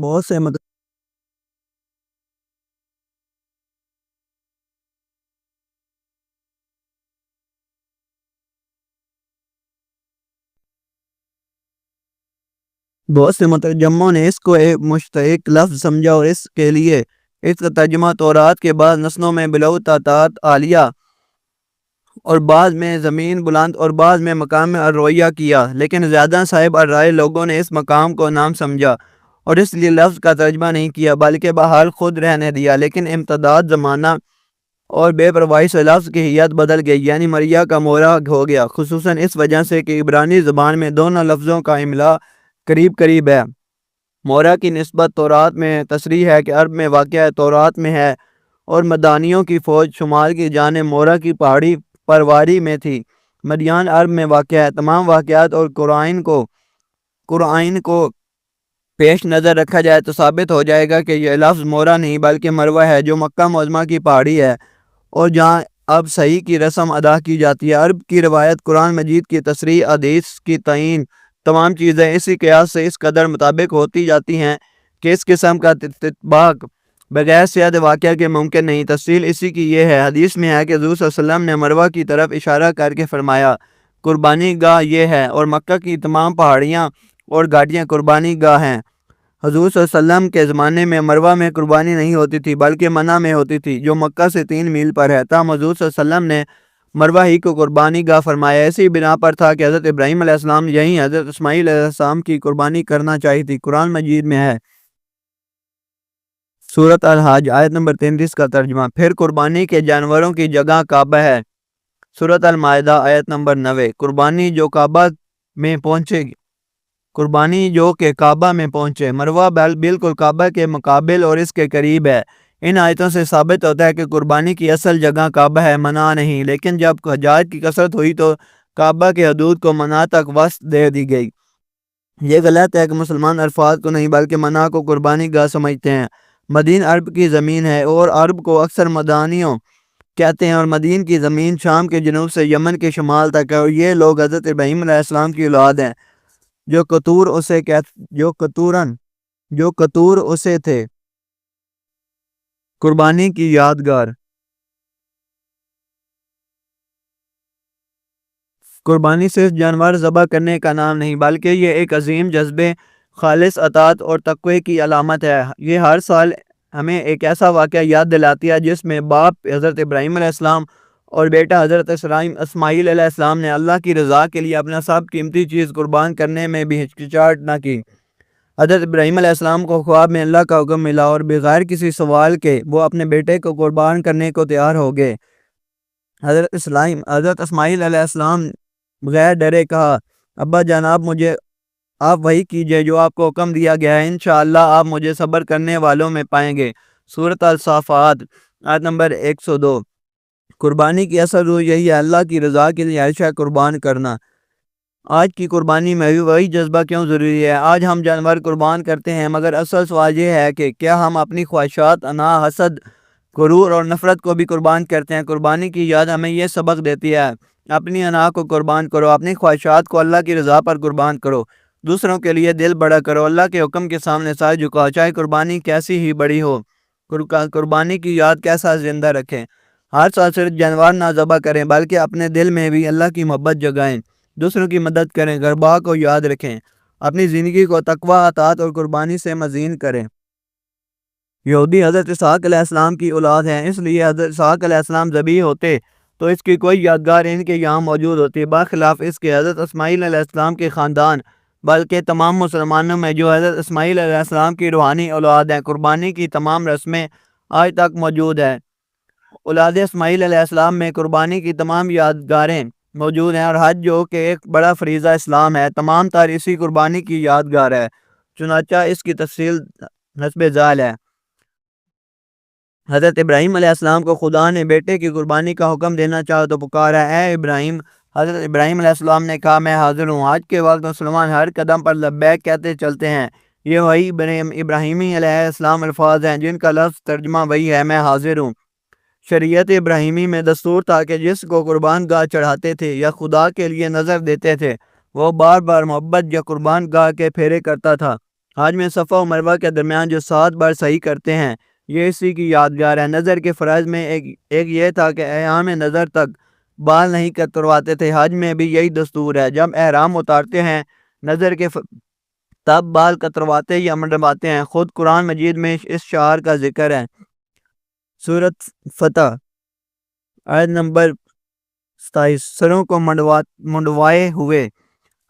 بہت سے مترجموں نے اس کو ایک مشترک لفظ سمجھا اور اس کے لیے اس کا ترجمہ تورات کے بعض نسلوں میں بلوتاتات عالیہ اور بعض میں زمین بلند اور بعض میں مقام الرویہ کیا، لیکن زیادہ صاحب الرائے لوگوں نے اس مقام کو نام سمجھا اور اس لیے لفظ کا ترجمہ نہیں کیا بلکہ بحال خود رہنے دیا۔ لیکن امتداد زمانہ اور بے پرواہی سے لفظ کی حیت بدل گئی، یعنی مریہ کا مورا ہو گیا، خصوصاً اس وجہ سے کہ عبرانی زبان میں دونوں لفظوں کا املا قریب ہے۔ مورا کی نسبت تورات میں تصریح ہے کہ عرب میں واقع ہے، تورات میں ہے، اور مدانیوں کی فوج شمال کی جانب مورا کی پہاڑی پرواری میں تھی۔ مدین عرب میں واقع ہے۔ تمام واقعات اور قرآن کو پیش نظر رکھا جائے تو ثابت ہو جائے گا کہ یہ لفظ مورا نہیں بلکہ مروہ ہے، جو مکہ معظمہ کی پہاڑی ہے اور جہاں اب صحیح کی رسم ادا کی جاتی ہے۔ عرب کی روایت، قرآن مجید کی تصریح، حدیث کی تعین، تمام چیزیں اسی قیاس سے اس قدر مطابق ہوتی جاتی ہیں کہ اس قسم کا اتفاق بغیر صحت واقعہ کے ممکن نہیں۔ تفصیل اسی کی یہ ہے، حدیث میں ہے کہ حضور صلی اللہ علیہ وسلم نے مروہ کی طرف اشارہ کر کے فرمایا قربانی گاہ یہ ہے، اور مکہ کی تمام پہاڑیاں اور گھاٹیاں قربانی گاہ ہیں۔ حضور صلی اللہ علیہ وسلم کے زمانے میں مروہ میں قربانی نہیں ہوتی تھی بلکہ منا میں ہوتی تھی، جو مکہ سے 3 میل پر ہے۔ تاہم حضور صلی اللہ علیہ وسلم نے مروہ ہی کو قربانی گاہ فرمایا، اسی بنا پر تھا کہ حضرت ابراہیم علیہ السلام یہیں حضرت اسماعیل علیہ السلام کی قربانی کرنا چاہی تھی۔ قرآن مجید میں ہے، سورۃ الحج آیت نمبر 33 کا ترجمہ۔ پھر قربانی کے جانوروں کی جگہ کعبہ ہے۔ سورۃ المائدہ آیت نمبر 90۔ قربانی جو کہ کعبہ میں پہنچے، مروہ بالکل کعبہ کے مقابل اور اس کے قریب ہے۔ ان آیتوں سے ثابت ہوتا ہے کہ قربانی کی اصل جگہ کعبہ ہے، منع نہیں، لیکن جب حجاج کی کثرت ہوئی تو کعبہ کے حدود کو منع تک وسعت دے دی گئی۔ یہ غلط ہے کہ مسلمان الفاظ کو نہیں بلکہ منع کو قربانی گاہ سمجھتے ہیں۔ مدین عرب کی زمین ہے اور عرب کو اکثر مدانیوں کہتے ہیں، اور مدین کی زمین شام کے جنوب سے یمن کے شمال تک ہے، اور یہ لوگ حضرت ابراہیم علیہ السلام کی اولاد ہیں، جو قطور اسے تھے۔ قربانی کی یادگار۔ قربانی صرف جانور ذبح کرنے کا نام نہیں بلکہ یہ ایک عظیم جذبے، خالص اطاعت اور تقوی کی علامت ہے۔ یہ ہر سال ہمیں ایک ایسا واقعہ یاد دلاتی ہے جس میں باپ حضرت ابراہیم علیہ السلام اور بیٹا حضرت اسماعیل علیہ السلام نے اللہ کی رضا کے لیے اپنا سب قیمتی چیز قربان کرنے میں بھی ہچکچاہٹ نہ کی۔ حضرت ابراہیم علیہ السلام کو خواب میں اللہ کا حکم ملا اور بغیر کسی سوال کے وہ اپنے بیٹے کو قربان کرنے کو تیار ہو گئے۔ حضرت اسماعیل علیہ السلام بغیر ڈرے کہا، ابا جان آپ وہی کیجئے جو آپ کو حکم دیا گیا ہے، انشاءاللہ آپ مجھے صبر کرنے والوں میں پائیں گے۔ سورۃ الصافات آیت نمبر 102۔ قربانی کی اصل روح یہی ہے، اللہ کی رضا کے لیے ہر شے قربان کرنا۔ آج کی قربانی میں بھی وہی جذبہ کیوں ضروری ہے؟ آج ہم جانور قربان کرتے ہیں، مگر اصل سوال یہ ہے کہ کیا ہم اپنی خواہشات، انا، حسد، غرور اور نفرت کو بھی قربان کرتے ہیں؟ قربانی کی یاد ہمیں یہ سبق دیتی ہے، اپنی انا کو قربان کرو، اپنی خواہشات کو اللہ کی رضا پر قربان کرو، دوسروں کے لیے دل بڑا کرو، اللہ کے حکم کے سامنے سر جھکاؤ، چاہے قربانی کیسی ہی بڑی ہو۔ قربانی کی یاد کیسا زندہ رکھیں؟ ہر سال صرف جانور نہ ذبح کریں بلکہ اپنے دل میں بھی اللہ کی محبت جگائیں، دوسروں کی مدد کریں، غرباء کو یاد رکھیں، اپنی زندگی کو تقوی، اطاعت اور قربانی سے مزین کریں۔ یہودی حضرت اسحاق علیہ السلام کی اولاد ہیں، اس لیے حضرت اسحاق علیہ السلام ذبیح ہوتے تو اس کی کوئی یادگار ان کے یہاں موجود ہوتی، برخلاف اس کے حضرت اسماعیل علیہ السلام کے خاندان بلکہ تمام مسلمانوں میں جو حضرت اسماعیل علیہ السلام کی روحانی اولاد ہیں، قربانی کی تمام رسمیں آج تک موجود ہیں۔ اولاد اسماعیل علیہ السلام میں قربانی کی تمام یادگاریں موجود ہیں، اور حج جو کہ ایک بڑا فریضہ اسلام ہے، تمام تر اسی قربانی کی یادگار ہے، چنانچہ اس کی تفصیل حسب ذیل ہے۔ حضرت ابراہیم علیہ السلام کو خدا نے بیٹے کی قربانی کا حکم دینا چاہا تو پکارا، اے ابراہیم۔ حضرت ابراہیم علیہ السلام نے کہا، میں حاضر ہوں۔ حج کے وقت مسلمان ہر قدم پر لبیک کہتے چلتے ہیں، یہ وہی ابراہیمی علیہ السلام الفاظ ہیں جن کا لفظ ترجمہ وہی ہے، میں حاضر ہوں۔ شریعت ابراہیمی میں دستور تھا کہ جس کو قربان گاہ چڑھاتے تھے یا خدا کے لیے نظر دیتے تھے وہ بار بار محبت یا قربان گاہ کے پھیرے کرتا تھا۔ حج میں صفا و مروہ کے درمیان جو 7 بار صحیح کرتے ہیں یہ اسی کی یادگار ہے۔ نظر کے فرائض میں ایک یہ تھا کہ ایام نظر تک بال نہیں کترواتے تھے، حج میں بھی یہی دستور ہے، جب احرام اتارتے ہیں نظر کے تب بال کترواتے یا منڈواتے ہیں۔ خود قرآن مجید میں اس شعار کا ذکر ہے۔ سورۃ فتح آیت نمبر 27۔ سروں کو منڈوائے ہوئے۔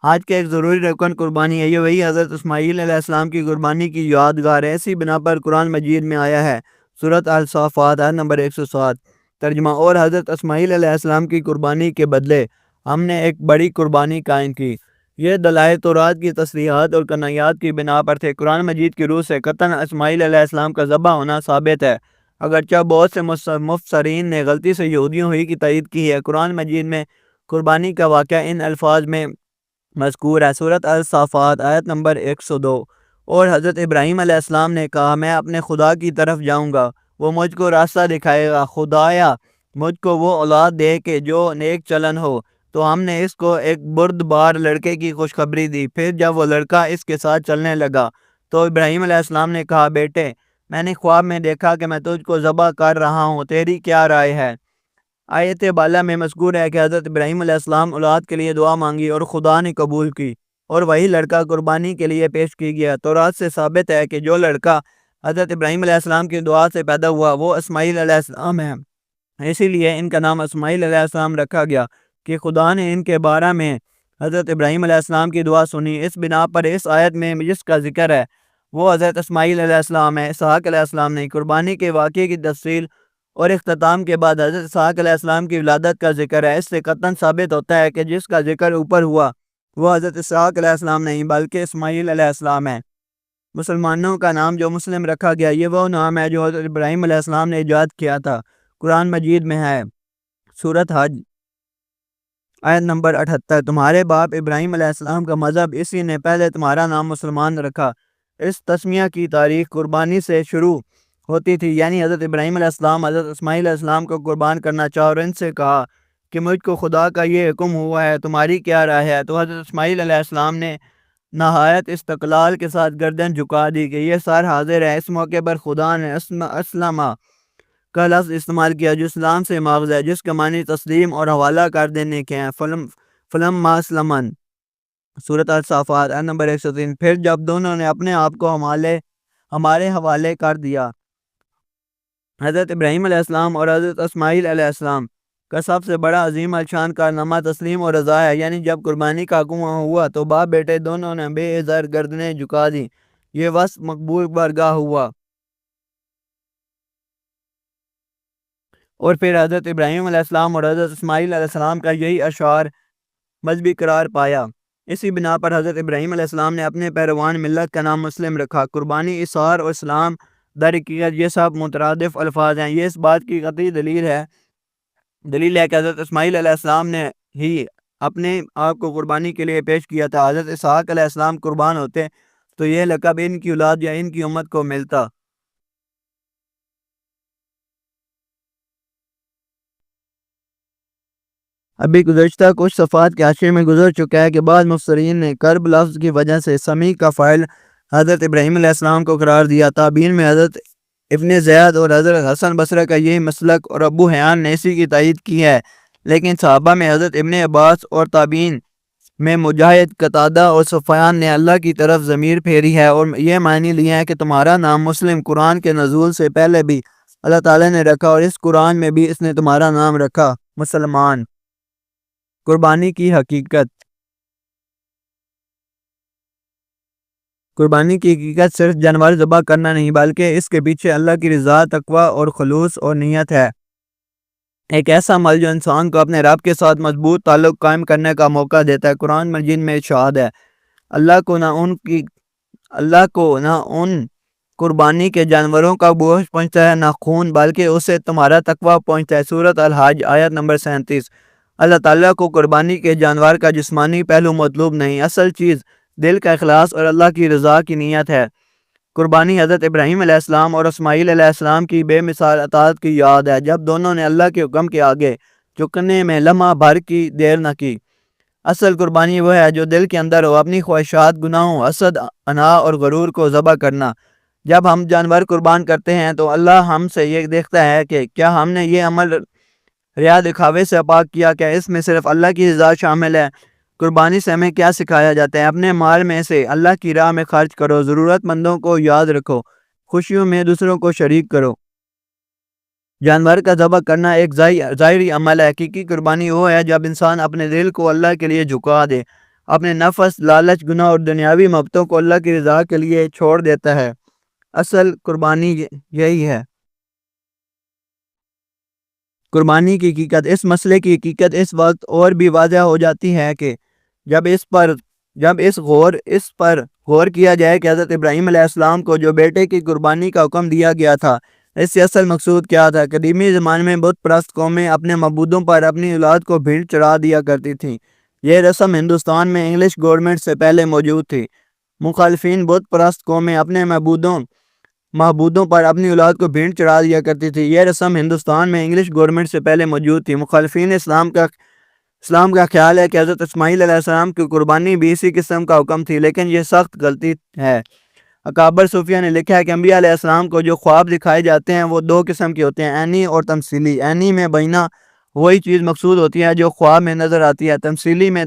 حج کے ایک ضروری رکن قربانی ہے، یہ وہی حضرت اسماعیل علیہ السلام کی قربانی کی یادگار ہے، اسی بنا پر قرآن مجید میں آیا ہے۔ سورۃ الصافات آیت نمبر 107۔ ترجمہ، اور حضرت اسماعیل علیہ السلام کی قربانی کے بدلے ہم نے ایک بڑی قربانی قائم کی۔ یہ دلائل تورات کی تصریحات اور کنایات کی بنا پر تھے۔ قرآن مجید کی روح سے قطعاً اسماعیل علیہ السلام کا ذبح ہونا ثابت ہے، اگرچہ بہت سے مفسرین نے غلطی سے یہودیوں ہی کی تائید کی ہے۔ قرآن مجید میں قربانی کا واقعہ ان الفاظ میں مذکور ہے۔ سورۃ الصافات آیت نمبر 102۔ اور حضرت ابراہیم علیہ السلام نے کہا، میں اپنے خدا کی طرف جاؤں گا، وہ مجھ کو راستہ دکھائے گا۔ خدایا مجھ کو وہ اولاد دے کہ جو نیک چلن ہو۔ تو ہم نے اس کو ایک بردبار لڑکے کی خوشخبری دی۔ پھر جب وہ لڑکا اس کے ساتھ چلنے لگا تو ابراہیم علیہ السلام نے کہا، بیٹے، میں نے خواب میں دیکھا کہ میں تجھ کو ذبح کر رہا ہوں، تیری کیا رائے ہے؟ آیت بالا میں مذکور ہے کہ حضرت ابراہیم علیہ السلام اولاد کے لیے دعا مانگی اور خدا نے قبول کی، اور وہی لڑکا قربانی کے لیے پیش کی گیا۔ تورات سے ثابت ہے کہ جو لڑکا حضرت ابراہیم علیہ السلام کی دعا سے پیدا ہوا وہ اسماعیل علیہ السلام ہے، اسی لیے ان کا نام اسماعیل علیہ السلام رکھا گیا کہ خدا نے ان کے بارے میں حضرت ابراہیم علیہ السلام کی دعا سنی۔ اس بنا پر اس آیت میں جس کا ذکر ہے وہ حضرت اسماعیل علیہ السلام ہے، اسحاق علیہ السلام نہیں۔ قربانی کے واقعے کی تفصیل اور اختتام کے بعد حضرت اسحاق علیہ السلام کی ولادت کا ذکر ہے۔ اس سے قطعاً ثابت ہوتا ہے کہ جس کا ذکر اوپر ہوا وہ حضرت اسحاق علیہ السلام نہیں بلکہ اسماعیل علیہ السلام ہے۔ مسلمانوں کا نام جو مسلم رکھا گیا یہ وہ نام ہے جو حضرت ابراہیم علیہ السلام نے ایجاد کیا تھا۔ قرآن مجید میں ہے، سورۃ حج آیت نمبر 78، تمہارے باپ ابراہیم علیہ السلام کا مذہب اسی نے پہلے تمہارا نام مسلمان رکھا۔ اس تسمیہ کی تاریخ قربانی سے شروع ہوتی تھی، یعنی حضرت ابراہیم علیہ السلام حضرت اسماعیل علیہ السلام کو قربان کرنا چاہا اور ان سے کہا کہ مجھ کو خدا کا یہ حکم ہوا ہے، تمہاری کیا رائے ہے؟ تو حضرت اسماعیل علیہ السلام نے نہایت استقلال کے ساتھ گردن جھکا دی کہ یہ سر حاضر ہے۔ اس موقع پر خدا نے اسلمہ کا لفظ استعمال کیا جو اسلام سے ماخوذ ہے، جس کا معنی تسلیم اور حوالہ کر دینے کے ہیں۔ فلما اسلمن، سورۃ الصافات آیت نمبر 103، پھر جب دونوں نے اپنے آپ کو ہمارے حوالے کر دیا۔ حضرت ابراہیم علیہ السلام اور حضرت اسماعیل علیہ السلام کا سب سے بڑا عظیم الشان کارنامہ تسلیم اور رضا ہے، یعنی جب قربانی کا حکم ہوا تو باپ بیٹے دونوں نے بے ازر گردنیں جھکا دی۔ یہ وصف مقبول برگاہ ہوا۔ اور پھر حضرت ابراہیم علیہ السلام اور حضرت اسماعیل علیہ السلام کا یہی اشعار مذہبی قرار پایا۔ اسی بنا پر حضرت ابراہیم علیہ السلام نے اپنے پیروان ملت کا نام مسلم رکھا۔ قربانی، اصرار اور اسلام در حقیقت یہ سب مترادف الفاظ ہیں۔ یہ اس بات کی قطعی دلیل ہے کہ حضرت اسماعیل علیہ السلام نے ہی اپنے آپ کو قربانی کے لیے پیش کیا تھا۔ حضرت اسحاق علیہ السلام قربان ہوتے تو یہ لقب ان کی اولاد یا ان کی امت کو ملتا۔ ابھی گزشتہ کچھ صفحات کے حاشیے میں گزر چکا ہے کہ بعض مفسرین نے کرب لفظ کی وجہ سے سمیع کا فاعل حضرت ابراہیم علیہ السلام کو قرار دیا۔ تابعین میں حضرت ابن زیاد اور حضرت حسن بصری کا یہی مسلک اور ابو حیان نے اسی کی تائید کی ہے، لیکن صحابہ میں حضرت ابن عباس اور تابعین میں مجاہد، قتادہ اور سفیان نے اللہ کی طرف ضمیر پھیری ہے اور یہ معنی لیا ہے کہ تمہارا نام مسلم قرآن کے نزول سے پہلے بھی اللہ تعالیٰ نے رکھا اور اس قرآن میں بھی اس نے تمہارا نام رکھا، مسلمان۔ قربانی کی حقیقت۔ قربانی کی حقیقت صرف جانور ذبح کرنا نہیں بلکہ اس کے پیچھے اللہ کی رضا، تقوی اور خلوص اور نیت ہے۔ ایک ایسا عمل جو انسان کو اپنے رب کے ساتھ مضبوط تعلق قائم کرنے کا موقع دیتا ہے۔ قرآن مجید میں ارشاد ہے، اللہ کو نہ ان قربانی کے جانوروں کا گوشت پہنچتا ہے نہ خون، بلکہ اسے تمہارا تقوی پہنچتا ہے۔ سورۃ الحج آیت نمبر 37۔ اللہ تعالیٰ کو قربانی کے جانور کا جسمانی پہلو مطلوب نہیں، اصل چیز دل کا اخلاص اور اللہ کی رضا کی نیت ہے۔ قربانی حضرت ابراہیم علیہ السلام اور اسماعیل علیہ السلام کی بے مثال اطاعت کی یاد ہے، جب دونوں نے اللہ کے حکم کے آگے جھکنے میں لمحہ بھر کی دیر نہ کی۔ اصل قربانی وہ ہے جو دل کے اندر ہو، اپنی خواہشات، گناہوں، حسد، انا اور غرور کو ذبح کرنا۔ جب ہم جانور قربان کرتے ہیں تو اللہ ہم سے یہ دیکھتا ہے کہ کیا ہم نے یہ عمل ریا دکھاوے سے پاک کیا، کیا اس میں صرف اللہ کی رضا شامل ہے۔ قربانی سے ہمیں کیا سکھایا جاتا ہے؟ اپنے مال میں سے اللہ کی راہ میں خرچ کرو، ضرورت مندوں کو یاد رکھو، خوشیوں میں دوسروں کو شریک کرو۔ جانور کا ذبح کرنا ایک ظاہری عمل ہے۔ حقیقی قربانی وہ ہے جب انسان اپنے دل کو اللہ کے لیے جھکا دے، اپنے نفس، لالچ، گناہ اور دنیاوی محبتوں کو اللہ کی رضا کے لیے چھوڑ دیتا ہے۔ اصل قربانی یہی ہے۔ قربانی کی حقیقت۔ اس مسئلے کی حقیقت اس وقت اور بھی واضح ہو جاتی ہے کہ جب اس پر غور کیا جائے کہ حضرت ابراہیم علیہ السلام کو جو بیٹے کی قربانی کا حکم دیا گیا تھا، اس سے اصل مقصود کیا تھا۔ قدیمی زمانے میں بت پرست قومیں اپنے معبودوں پر اپنی اولاد کو بھیڑ چڑھا دیا کرتی تھیں۔ یہ رسم ہندوستان میں انگلش گورنمنٹ سے پہلے موجود تھی۔ مخالفین بت پرست قومیں اپنے معبودوں پر اپنی اولاد کو بھیڑ چڑھا دیا کرتی تھی۔ یہ رسم ہندوستان میں انگلش گورنمنٹ سے پہلے موجود تھی۔ مخالفین اسلام کا خیال ہے کہ حضرت اسماعیل علیہ السلام کی قربانی بھی اسی قسم کا حکم تھی، لیکن یہ سخت غلطی ہے۔ اکابر صوفیہ نے لکھا ہے کہ انبیاء علیہ السلام کو جو خواب دکھائے جاتے ہیں وہ دو قسم کے ہوتے ہیں، عینی اور تمثیلی۔ عینی میں بینہ وہی چیز مقصود ہوتی ہے جو خواب میں نظر آتی ہے۔ تمثیلی میں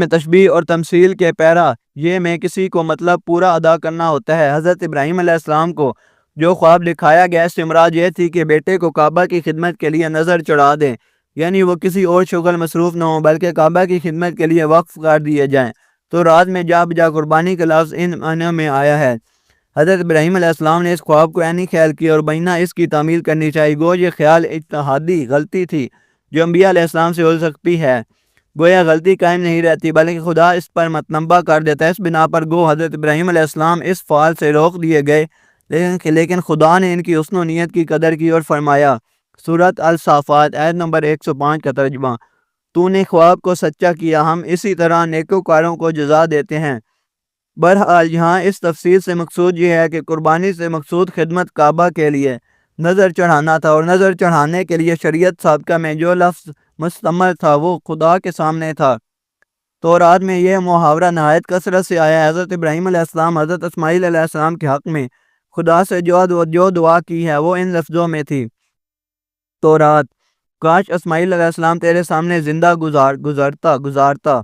تشبیہ اور تمثیل کے پیرا یہ میں کسی کو مطلب پورا ادا کرنا ہوتا ہے۔ حضرت ابراہیم علیہ السلام کو جو خواب دکھایا گیا اس سے مراد یہ تھی کہ بیٹے کو کعبہ کی خدمت کے لیے نظر چڑھا دیں، یعنی وہ کسی اور شغل مصروف نہ ہوں بلکہ کعبہ کی خدمت کے لیے وقف کر دیے جائیں۔ تو رات میں جا بجا قربانی کا لفظ ان معنیوں میں آیا ہے۔ حضرت ابراہیم علیہ السلام نے اس خواب کو عینی خیال کیا اور بینہ اس کی تعمیل کرنی چاہیے۔ گو یہ خیال اجتہادی غلطی تھی جو انبیاء علیہ السلام سے ہو سکتی ہے، گویا غلطی قائم نہیں رہتی بلکہ خدا اس پر متنبع کر دیتا ہے۔ اس بنا پر گو حضرت ابراہیم علیہ السلام اس فعل سے روک دیے گئے، لیکن خدا نے ان کی حسن و نیت کی قدر کی اور فرمایا، سورۃ الصافات آیت نمبر 105 کا ترجمہ، تو نے خواب کو سچا کیا، ہم اسی طرح نیکوکاروں کو جزا دیتے ہیں۔ بہرحال یہاں اس تفصیل سے مقصود یہ ہے کہ قربانی سے مقصود خدمت کعبہ کے لیے نظر چڑھانا تھا، اور نظر چڑھانے کے لیے شریعت سابقہ میں جو لفظ مستعمل تھا وہ خدا کے سامنے تھا۔ تورات میں یہ محاورہ نہایت کثرت سے آیا ہے۔ حضرت ابراہیم علیہ السلام حضرت اسماعیل علیہ السلام کے حق میں خدا سے جو دعا کی ہے وہ ان لفظوں میں تھی، تورات، کاش اسماعیل علیہ السلام تیرے سامنے زندہ گزارتا۔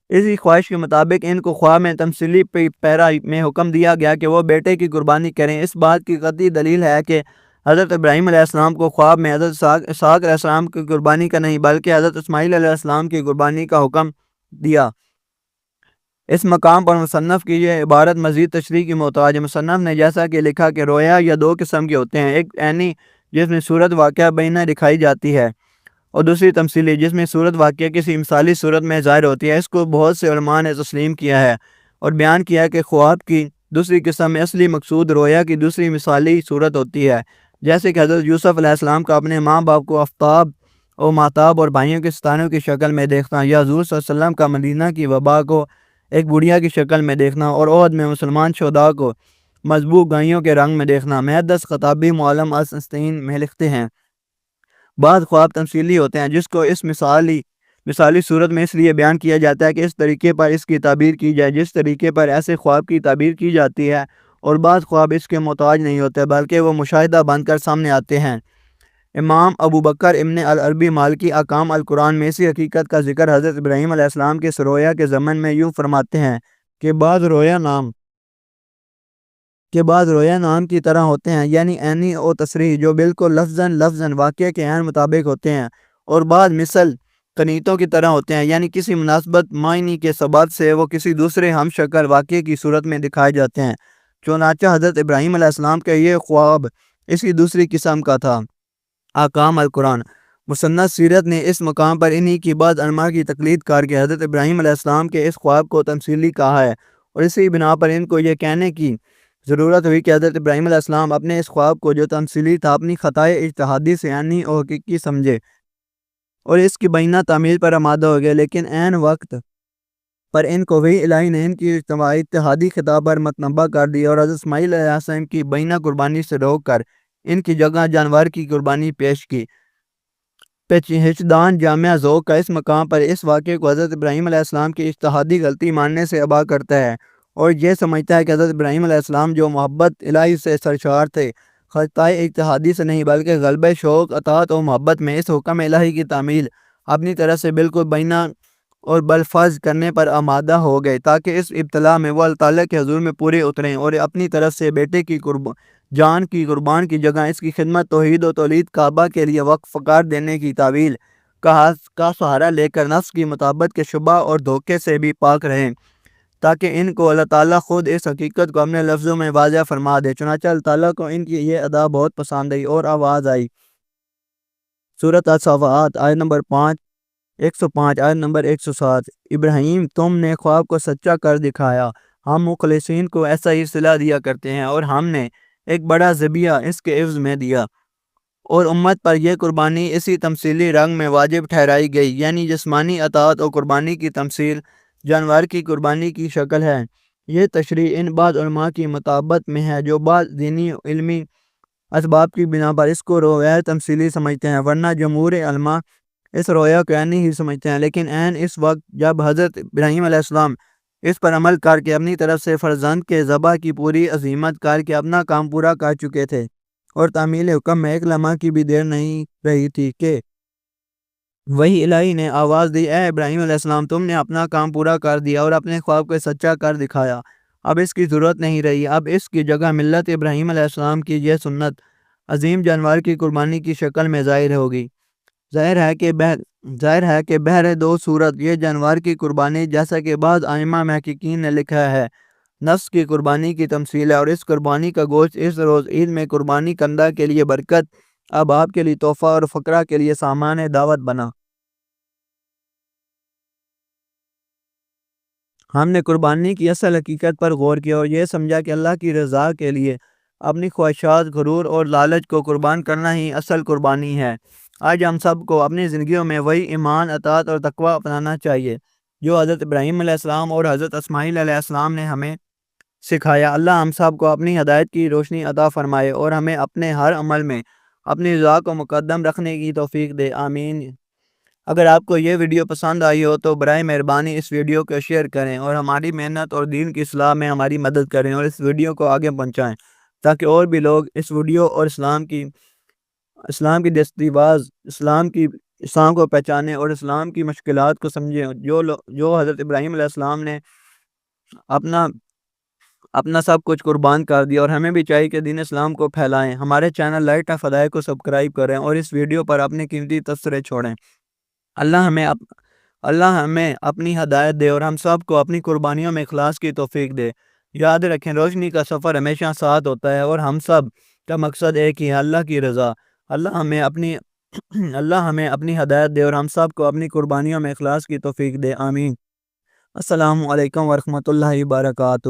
اسی خواہش کے مطابق ان کو خواب میں تمثیلی پیرا میں حکم دیا گیا کہ وہ بیٹے کی قربانی کریں۔ اس بات کی قطعی دلیل ہے کہ حضرت ابراہیم علیہ السلام کو خواب میں حضرت اسحاق علیہ السلام کی قربانی کا نہیں بلکہ حضرت اسماعیل علیہ السلام کی قربانی کا حکم دیا۔ اس مقام پر مصنف کی یہ عبارت مزید تشریح کی محتاج ہے۔ مصنف نے جیسا کہ لکھا کہ رویا یا دو قسم کے ہوتے ہیں، ایک عینی جس میں صورت واقعہ بینہ دکھائی جاتی ہے، اور دوسری تمثیلی جس میں صورت واقعہ کسی مثالی صورت میں ظاہر ہوتی ہے۔ اس کو بہت سے علماء نے تسلیم کیا ہے اور بیان کیا کہ خواب کی دوسری قسم میں اصلی مقصود رویا کی دوسری مثالی صورت ہوتی ہے، جیسے کہ حضرت یوسف علیہ السلام کا اپنے ماں باپ کو آفتاب اور ماہتاب اور بھائیوں کے ستاروں کی شکل میں دیکھنا، یا حضور صلی اللہ علیہ وسلم کا مدینہ کی وبا کو ایک بڑھیا کی شکل میں دیکھنا، اور احد میں مسلمان شہداء کو مذبوح گائیوں کے رنگ میں دیکھنا۔ محدث خطابی معلم السنستین میں لکھتے ہیں، بعض خواب تمثیلی ہوتے ہیں جس کو اس مثالی صورت میں اس لیے بیان کیا جاتا ہے کہ اس طریقے پر اس کی تعبیر کی جائے جس طریقے پر ایسے خواب کی تعبیر کی جاتی ہے، اور بعض خواب اس کے محتاج نہیں ہوتے بلکہ وہ مشاہدہ بن کر سامنے آتے ہیں۔ امام ابو بکر ابن العربی مالکی احکام القرآن میں اسی حقیقت کا ذکر حضرت ابراہیم علیہ السلام کے رویا کے ضمن میں یوں فرماتے ہیں کہ بعض رویا نام کی طرح ہوتے ہیں، یعنی عینی و تصریح جو بالکل لفظاً واقعے کے عین مطابق ہوتے ہیں، اور بعض مثل قنیتوں کی طرح ہوتے ہیں، یعنی کسی مناسبت معنی کے سبب سے وہ کسی دوسرے ہم شکل واقعے کی صورت میں دکھائے جاتے ہیں۔ چنانچہ حضرت ابراہیم علیہ السلام کا یہ خواب اسی دوسری قسم کا تھا۔ احکام القرآن، مصنف سیرت نے اس مقام پر انہی کی بعض علماء کی تقلید کر کے حضرت ابراہیم علیہ السلام کے اس خواب کو تمثیلی کہا ہے، اور اسی بنا پر ان کو یہ کہنے کی ضرورت ہوئی کہ حضرت ابراہیم علیہ السلام اپنے اس خواب کو جو تمثیلی تھا اپنی خطائے اجتہادی سے عینی اور حقیقی سمجھے اور اس کی بینہ تعمیل پر آمادہ ہو گئے، لیکن عین وقت پر ان کو وحی الہی نے ان کی اجتہادی خطاب پر متنبع کر دیا اور حضرت اسماعیل علیہ السلام کی بینہ قربانی سے روک کر ان کی جگہ جانور کی قربانی پیش کی۔ پیچیدگی جامعہ ذوق کا اس مقام پر اس واقعے کو حضرت ابراہیم علیہ السلام کی اجتہادی غلطی ماننے سے ابا کرتا ہے، اور یہ سمجھتا ہے کہ حضرت ابراہیم علیہ السلام جو محبت الہی سے سرشار تھے، خطائے اجتہادی سے نہیں بلکہ غلبہ شوق، اطاعت و محبت میں اس حکم الہی کی تعمیل اپنی طرف سے بالکل بینہ اور بلفظ کرنے پر آمادہ ہو گئے، تاکہ اس ابتلا میں وہ اللہ تعالیٰ کے حضور میں پورے اتریں اور اپنی طرف سے بیٹے کی جان کی قربان کی جگہ اس کی خدمت توحید و تولید کعبہ کے لیے وقف قرار دینے کی تعویل کا سہارا لے کر نفس کی مطابقت کے شبہ اور دھوکے سے بھی پاک رہیں، تاکہ ان کو اللہ تعالیٰ خود اس حقیقت کو اپنے لفظوں میں واضح فرما دے۔ چنانچہ اللہ تعالیٰ کو ان کی یہ ادا بہت پسند آئی اور آواز آئی۔ سورۃ الصافات آیت نمبر 105 آیت نمبر 107، ابراہیم تم نے خواب کو سچا کر دکھایا، ہم مخلصین کو ایسا ہی صلہ دیا کرتے ہیں، اور ہم نے ایک بڑا ذبیحہ اس کے عوض میں دیا، اور امت پر یہ قربانی اسی تمثیلی رنگ میں واجب ٹھہرائی گئی، یعنی جسمانی اطاعت اور قربانی کی تمثیل جانور کی قربانی کی شکل ہے۔ یہ تشریح ان بعض علماء کی مطابقت میں ہے جو بعض دینی علمی اسباب کی بنا پر اس کو رویا تمثیلی سمجھتے ہیں، ورنہ جمہور علماء اس رویا کو عینی ہی سمجھتے ہیں۔ لیکن عین اس وقت جب حضرت ابراہیم علیہ السلام اس پر عمل کر کے اپنی طرف سے فرزند کے ذبح کی پوری عزیمت کر کے اپنا کام پورا کر چکے تھے، اور تعمیل حکم میں ایک لمحہ کی بھی دیر نہیں رہی تھی کہ وہی الہی نے آواز دی، اے ابراہیم علیہ السلام تم نے اپنا کام پورا کر دیا اور اپنے خواب کو سچا کر دکھایا، اب اس کی ضرورت نہیں رہی، اب اس کی جگہ ملت ابراہیم علیہ السلام کی یہ سنت عظیم جانور کی قربانی کی شکل میں ظاہر ہوگی۔ ظاہر ہے کہ بہر دو صورت یہ جانور کی قربانی، جیسا کہ بعض ائمہ محققین نے لکھا ہے، نفس کی قربانی کی تمثیل ہے، اور اس قربانی کا گوشت اس روز عید میں قربانی کندہ کے لیے برکت، اب آپ کے لیے تحفہ اور فقراء کے لیے سامان دعوت بنا۔ ہم نے قربانی کی اصل حقیقت پر غور کیا اور یہ سمجھا کہ اللہ کی رضا کے لیے اپنی خواہشات، غرور اور لالچ کو قربان کرنا ہی اصل قربانی ہے۔ آج ہم سب کو اپنی زندگیوں میں وہی ایمان، اطاعت اور تقوی اپنانا چاہیے جو حضرت ابراہیم علیہ السلام اور حضرت اسماعیل علیہ السلام نے ہمیں سکھایا۔ اللہ ہم سب کو اپنی ہدایت کی روشنی عطا فرمائے اور ہمیں اپنے ہر عمل میں اپنی رضا کو مقدم رکھنے کی توفیق دے، آمین۔ اگر آپ کو یہ ویڈیو پسند آئی ہو تو برائے مہربانی اس ویڈیو کو شیئر کریں اور ہماری محنت اور دین کی اصلاح میں ہماری مدد کریں، اور اس ویڈیو کو آگے پہنچائیں تاکہ اور بھی لوگ اس ویڈیو اور اسلام کی دستی باز، اسلام کو پہچانیں اور اسلام کی مشکلات کو سمجھیں جو حضرت ابراہیم علیہ السلام نے اپنا سب کچھ قربان کر دیا، اور ہمیں بھی چاہیے کہ دین اسلام کو پھیلائیں۔ ہمارے چینل لائٹ آف ہدایت کو سبسکرائب کریں اور اس ویڈیو پر اپنے قیمتی تبصرے چھوڑیں۔ اللہ ہمیں اپنی ہدایت دے اور ہم سب کو اپنی قربانیوں میں اخلاص کی توفیق دے۔ یاد رکھیں، روشنی کا سفر ہمیشہ ساتھ ہوتا ہے اور ہم سب کا مقصد ایک ہی ہے، اللہ کی رضا۔ اللہ ہمیں اپنی ہدایت دے اور ہم سب کو اپنی قربانیوں میں اخلاص کی توفیق دے، آمین۔ السلام علیکم ورحمۃ اللہ وبرکاتہ۔